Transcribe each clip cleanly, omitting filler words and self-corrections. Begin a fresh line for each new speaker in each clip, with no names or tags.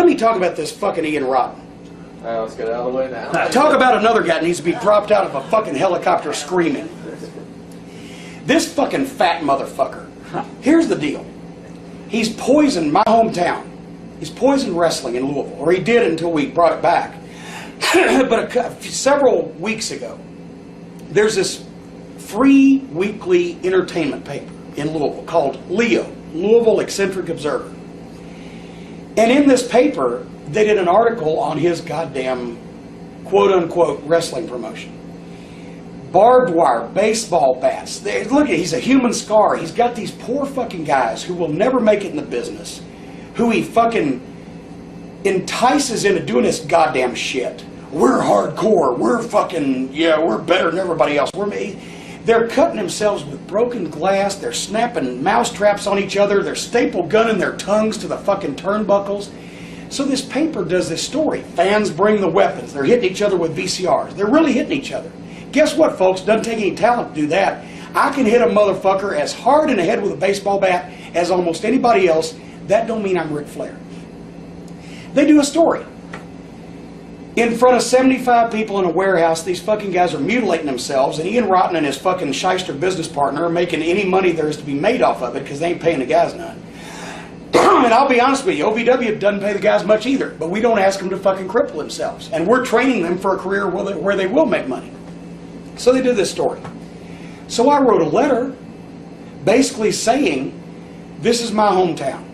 me talk about this fucking Ian Rotten.
Let's get out of the way now.
Talk about another guy that needs to be dropped out of a fucking helicopter screaming. This fucking fat motherfucker. Here's the deal. He's poisoned my hometown. He's poisoned wrestling in Louisville, or he did until we brought it back. But several weeks ago, there's this free weekly entertainment paper in Louisville called LEO, Louisville Eccentric Observer. And in this paper, they did an article on his goddamn quote-unquote wrestling promotion. Barbed wire, baseball bats. Look at, he's a human scar. He's got these poor fucking guys who will never make it in the business, who he fucking entices into doing this goddamn shit. We're hardcore. We're fucking, yeah, we're better than everybody else. They're cutting themselves with broken glass. They're snapping mouse traps on each other. They're staple gunning their tongues to the fucking turnbuckles. So this paper does this story. Fans bring the weapons. They're hitting each other with VCRs. They're really hitting each other. Guess what, folks? Doesn't take any talent to do that. I can hit a motherfucker as hard in the head with a baseball bat as almost anybody else. That don't mean I'm Ric Flair. They do a story. In front of 75 people in a warehouse, these fucking guys are mutilating themselves, and Ian Rotten and his fucking shyster business partner are making any money there is to be made off of it because they ain't paying the guys none. And I'll be honest with you, OVW doesn't pay the guys much either, but we don't ask them to fucking cripple themselves. And we're training them for a career where they will make money. So they did this story. So I wrote a letter basically saying, this is my hometown.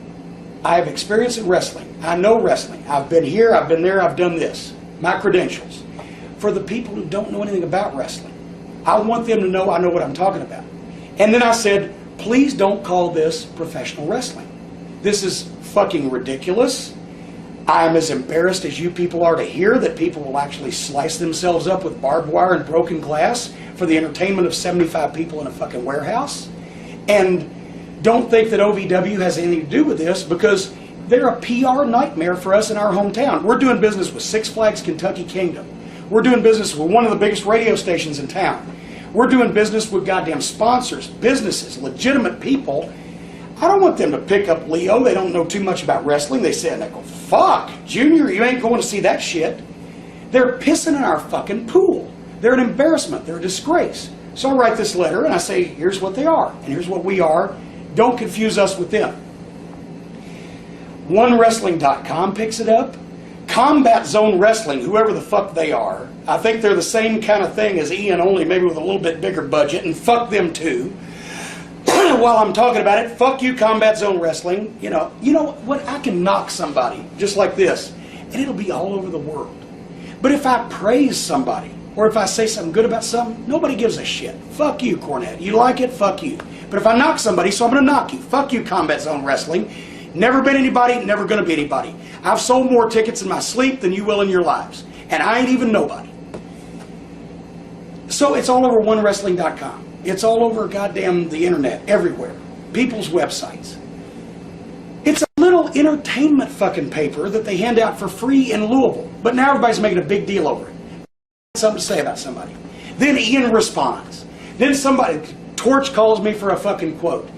I have experience in wrestling. I know wrestling. I've been here, I've been there, I've done this. My credentials. For the people who don't know anything about wrestling, I want them to know I know what I'm talking about. And then I said, please don't call this professional wrestling. This is fucking ridiculous. I'm as embarrassed as you people are to hear that people will actually slice themselves up with barbed wire and broken glass for the entertainment of 75 people in a fucking warehouse. And don't think that OVW has anything to do with this, because they're a PR nightmare for us in our hometown. We're doing business with Six Flags Kentucky Kingdom. We're doing business with one of the biggest radio stations in town. We're doing business with goddamn sponsors, businesses, legitimate people. I don't want them to pick up Leo. They don't know too much about wrestling. They say, and they go, fuck, Junior, you ain't going to see that shit. They're pissing in our fucking pool. They're an embarrassment. They're a disgrace. So I write this letter and I say, here's what they are, and here's what we are. Don't confuse us with them. OneWrestling.com picks it up. Combat Zone Wrestling, whoever the fuck they are, I think they're the same kind of thing as Ian, only maybe with a little bit bigger budget, and fuck them too. While I'm talking about it, fuck you, Combat Zone Wrestling. You know what? I can knock somebody just like this, and it'll be all over the world. But if I praise somebody, or if I say something good about something, nobody gives a shit. Fuck you, Cornette. You like it? Fuck you. But if I knock somebody, so I'm going to knock you. Fuck you, Combat Zone Wrestling. Never been anybody, never going to be anybody. I've sold more tickets in my sleep than you will in your lives. And I ain't even nobody. So it's all over OneWrestling.com. It's all over goddamn the internet, everywhere. People's websites. It's a little entertainment fucking paper that they hand out for free in Louisville. But now everybody's making a big deal over it. Something to say about somebody. Then Ian responds. Then somebody, Torch calls me for a fucking quote.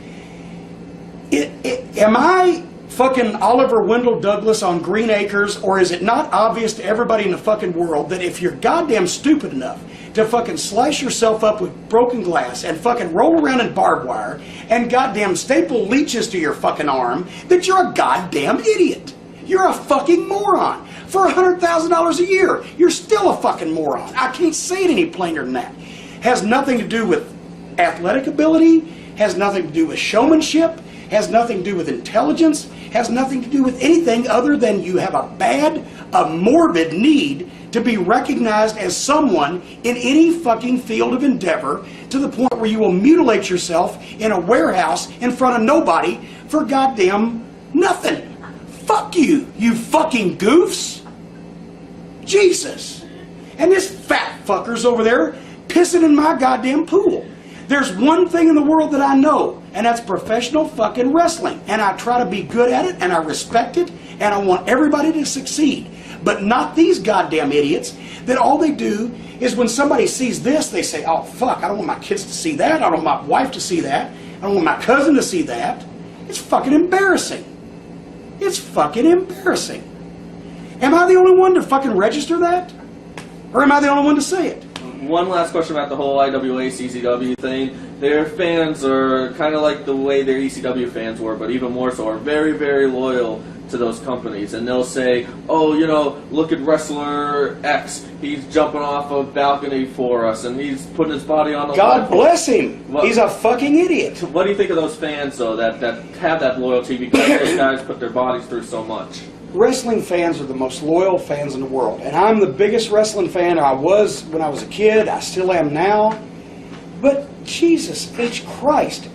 Am I fucking Oliver Wendell Douglas on Green Acres, or is it not obvious to everybody in the fucking world that if you're goddamn stupid enough to fucking slice yourself up with broken glass and fucking roll around in barbed wire and goddamn staple leeches to your fucking arm, that you're a goddamn idiot? You're a fucking moron. For $100,000 a year, you're still a fucking moron. I can't say it any plainer than that. Has nothing to do with athletic ability, has nothing to do with showmanship, has nothing to do with intelligence, has nothing to do with anything other than you have a morbid need to be recognized as someone in any fucking field of endeavor, to the point where you will mutilate yourself in a warehouse in front of nobody for goddamn nothing. Fuck you, you fucking goofs. Jesus. And this fat fucker's over there pissing in my goddamn pool. There's one thing in the world that I know, and that's professional fucking wrestling. And I try to be good at it, and I respect it, and I want everybody to succeed. But not these goddamn idiots that all they do is when somebody sees this, they say, oh fuck, I don't want my kids to see that, I don't want my wife to see that, I don't want my cousin to see that. It's fucking embarrassing. It's fucking embarrassing. Am I the only one to fucking register that? Or am I the only one to say it?
One last question about the whole IWA CCW thing. Their fans are kind of like the way their ECW fans were, but even more so, are very, very loyal to those companies. And they'll say, oh, you know, look at wrestler X. He's jumping off a balcony for us, and he's putting his body on the line.
God bless him. He's a fucking idiot.
What do you think of those fans, though, that have that loyalty because those guys put their bodies through so much?
Wrestling fans are the most loyal fans in the world. And I'm the biggest wrestling fan I was when I was a kid. I still am now. But Jesus H. Christ,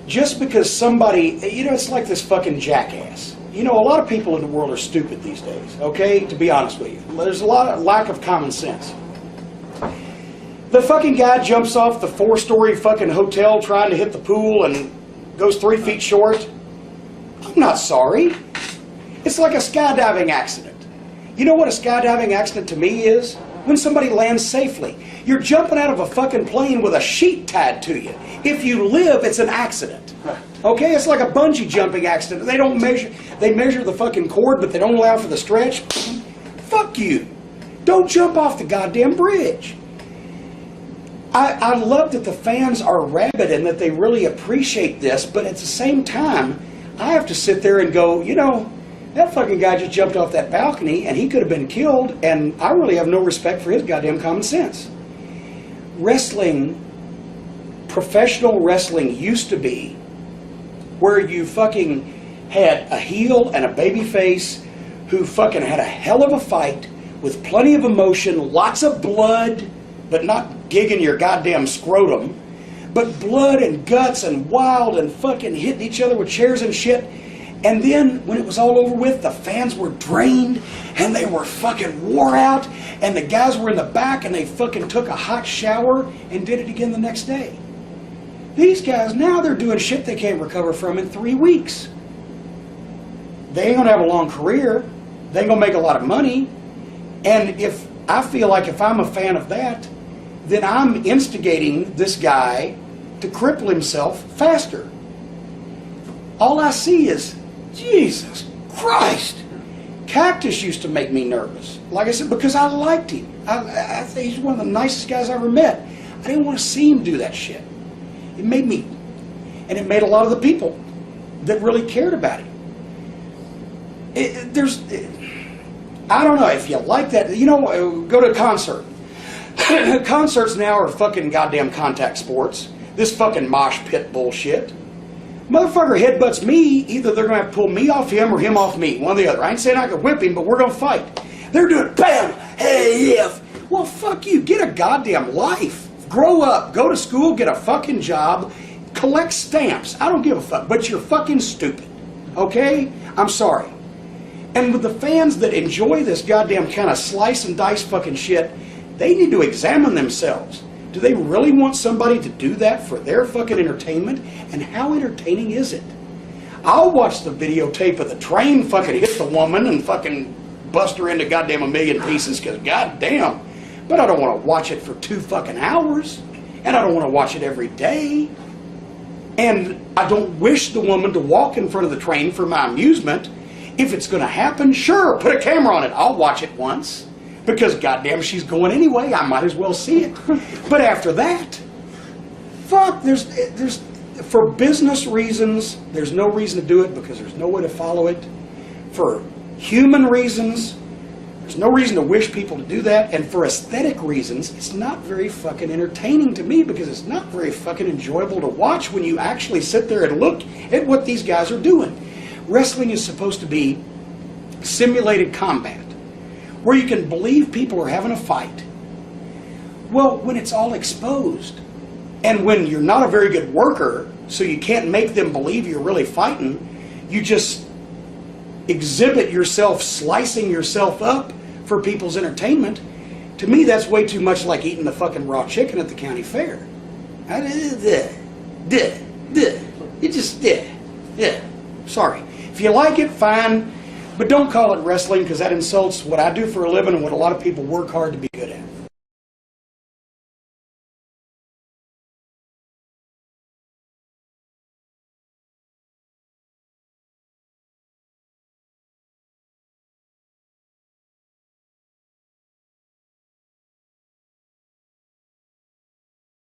just because somebody, you know, it's like this fucking jackass. You know, a lot of people in the world are stupid these days, okay? To be honest with you. There's a lot of lack of common sense. The fucking guy jumps off the 4-story fucking hotel trying to hit the pool and goes 3 feet short. I'm not sorry. It's like a skydiving accident. You know what a skydiving accident to me is? When somebody lands safely. You're jumping out of a fucking plane with a sheet tied to you. If you live, it's an accident. Okay? It's like a bungee jumping accident. They don't measure, they measure the fucking cord, but they don't allow for the stretch. Fuck you. Don't jump off the goddamn bridge. I love that the fans are rabid and that they really appreciate this, but at the same time, I have to sit there and go, you know, that fucking guy just jumped off that balcony and he could have been killed, and I really have no respect for his goddamn common sense. Wrestling, professional wrestling used to be where you fucking had a heel and a baby face who fucking had a hell of a fight with plenty of emotion, lots of blood, but not gigging your goddamn scrotum, but blood and guts and wild and fucking hitting each other with chairs and shit. And then, when it was all over with, the fans were drained, and they were fucking wore out, and the guys were in the back, and they fucking took a hot shower and did it again the next day. These guys, now they're doing shit they can't recover from in 3 weeks. They ain't gonna have a long career. They ain't gonna make a lot of money. And if I feel like if I'm a fan of that, then I'm instigating this guy to cripple himself faster. All I see is, Jesus Christ. Cactus used to make me nervous. Like I said, because I liked him. I think he's one of the nicest guys I ever met. I didn't want to see him do that shit. It made me, and it made a lot of the people that really cared about him. I don't know if you like that. You know, go to a concert. Concerts now are fucking goddamn contact sports. This fucking mosh pit bullshit. Motherfucker headbutts me, either they're going to have to pull me off him or him off me, one or the other. I ain't saying I could whip him, but we're going to fight. They're doing bam, hey, yeah. Well, fuck you. Get a goddamn life. Grow up. Go to school. Get a fucking job. Collect stamps. I don't give a fuck. But you're fucking stupid. Okay? I'm sorry. And with the fans that enjoy this goddamn kind of slice and dice fucking shit, they need to examine themselves. Do they really want somebody to do that for their fucking entertainment? And how entertaining is it? I'll watch the videotape of the train fucking hit the woman and fucking bust her into goddamn 1,000,000 pieces, because goddamn. But I don't want to watch it for 2 fucking hours. And I don't want to watch it every day. And I don't wish the woman to walk in front of the train for my amusement. If it's going to happen, sure, put a camera on it. I'll watch it once. Because goddamn, she's going anyway. I might as well see it. But after that, fuck, there's for business reasons, there's no reason to do it because there's no way to follow it. For human reasons, there's no reason to wish people to do that. And for aesthetic reasons, it's not very fucking entertaining to me because it's not very fucking enjoyable to watch when you actually sit there and look at what these guys are doing. Wrestling is supposed to be simulated combat, where you can believe people are having a fight. Well, when it's all exposed, and when you're not a very good worker, so you can't make them believe you're really fighting, you just exhibit yourself slicing yourself up for people's entertainment. To me, that's way too much like eating the fucking raw chicken at the county fair. It just, yeah. Sorry. If you like it, fine. But don't call it wrestling, because that insults what I do for a living and what a lot of people work hard to become.